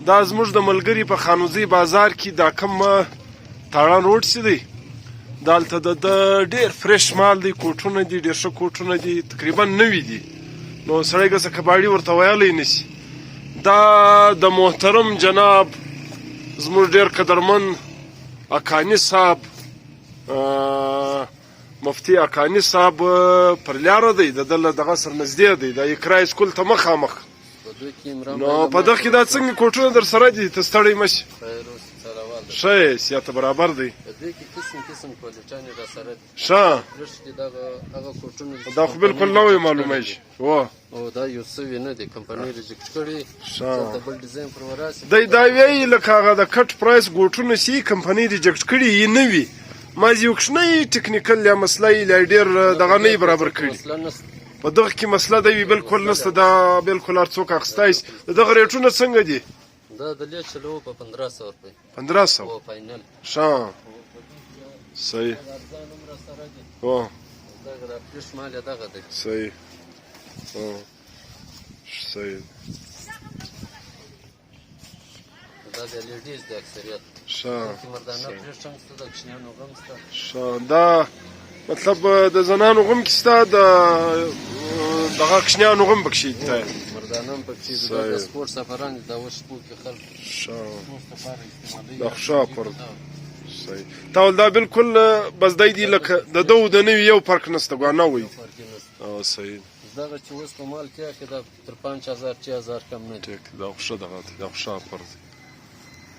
دا زموږ د ملګري په خانوزي بازار کې دا کوم تاړان روډ چې دی دالته د ډېر فرش مال دی، کوټونه دي، ډېر ښه کوټونه دي، تقریبا نوي دي. نو سړی که څه کباړي ورته ویلی نه شي. دا د محترم جناب زموږ ډېر قدرمن اکاني صاحب مفتي اکاني صاحب پر لاره دی، د ده له دغه سره نږدې دی، د اقرا سکول ته مخامخ. نو په دغه کې دا څنګه کوټونه در سره دي؟ ته ستړی مه شي. ښه یې صحت برابر دی. ښه دا خو بالکل نوی معلومیږي. دا یو څه نه دی، کمپنۍ ریجکټ کړي. ډبل ډیزاین پر وراسي دی دا وایي لکه هغه د کټ پرایس ګوټونه چې کمپنۍ ریجکټ کړي یې نه وي. مازې یو کوچنی ټکنیکل یا مسله یې لا ډېر دغه نه برابر کړي. په دغه کې مسله دی وي بالکل نشته. دا بالکل هر څوک اخیستی شي. د دغه ریټونه څنګه دي؟ دا د لې چلو په 1500 روپۍ. 1500 او فاینل. ښه صحیح. او دا فرش مال دغه دی. صحیح. او صحیح. دا د لیډیز د اکثریت. ښه مردانه فرش هم شته، د کوچنیانو غم شته. ښه دا مطلب د زنانو غم کې شته، دغه کوچنیانو غم پکښې شته. مردانه هم پکښې دي. دا د سپورټ سفران دي، دا اوس شپو کې خلک دا ښه پر صحیح. تا ول دا بالکل بس دی دي لکه د ده او د نوي یو فرق نشته، ګوانه وایي. او صحیح. دغه چې اوس په مال کې دا تر 5000 6000 کم نه دي. دا خو ښه دغه دی، دا خو ښه پر دی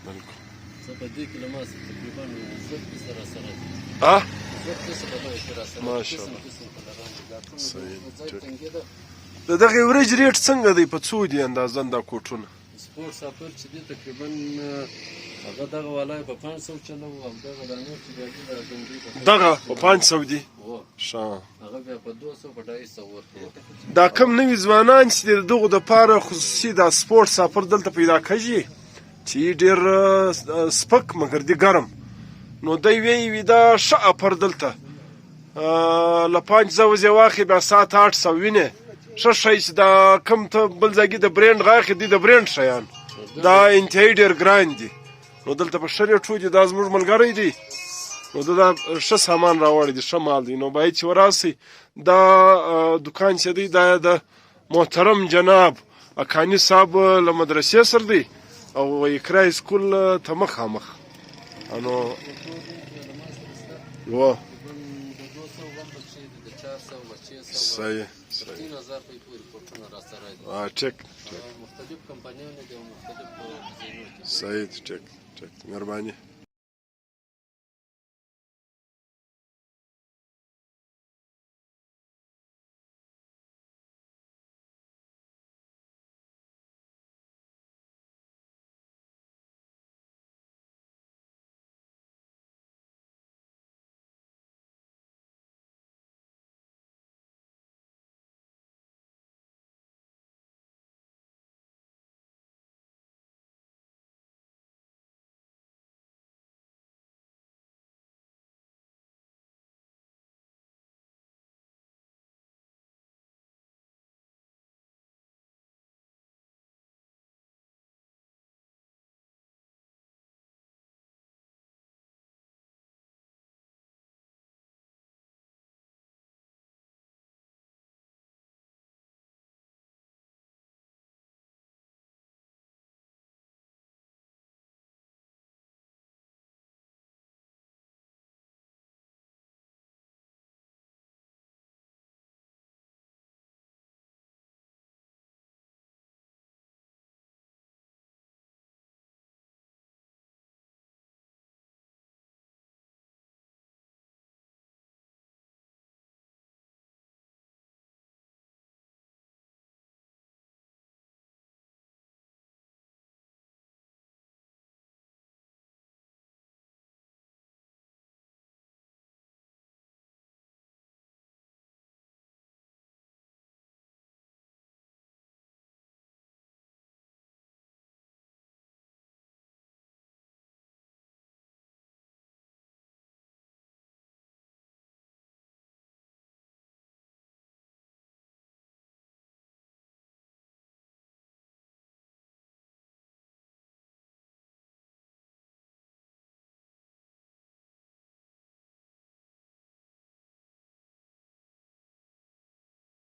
بالکل. څه په دې کې له ما تقریبا 10 پیسه راسره دي. 10 پیسه به مې راسره دي. ماشاءالله صحیح. د دغې ورځې ریټ څنګه دی؟ په څو دي اندازن دا کوټونه؟ سپورټ سافر چې دی تقریبا هغه دغه والا په 500 چلو، او دغه د نور چې دی دغه په 500 دي. ښه هغه بیا په 200 په 250 ورته. دا کم نوي ځوانان چې د دغو دپاره خصوصي دا سپورټ سافر دلته پیدا کېږي چې ډېر سپک مګر دی ګرم. نو دی وایي دا ښه اپر دلته له 500 یې واخلي بیا 700-800 وینې. ښه شی چې دا کم ته بل ځای کې د برینډ غاښې دي، د برینډ شیان دا انتهایي ډېر ګران دي. نو دلته په ښه ریټ دي. دا زموږ ملګری دی، نو دا ښه سامان راوړی دی، ښه مال دی. نو باید چې وراسئ. دا دکان چې دی دا د محترم جناب اکاني صاحب له مدرسې سره دی او اقرا سکول ته مخامخ. نو صحیح. 3000 روپۍ پورې کوټونه راسره دي. ټیک مختلف کمپنیانو دي او مختلف ډیزاینونو کې. صحیح. ټیک ټیک مهرباني.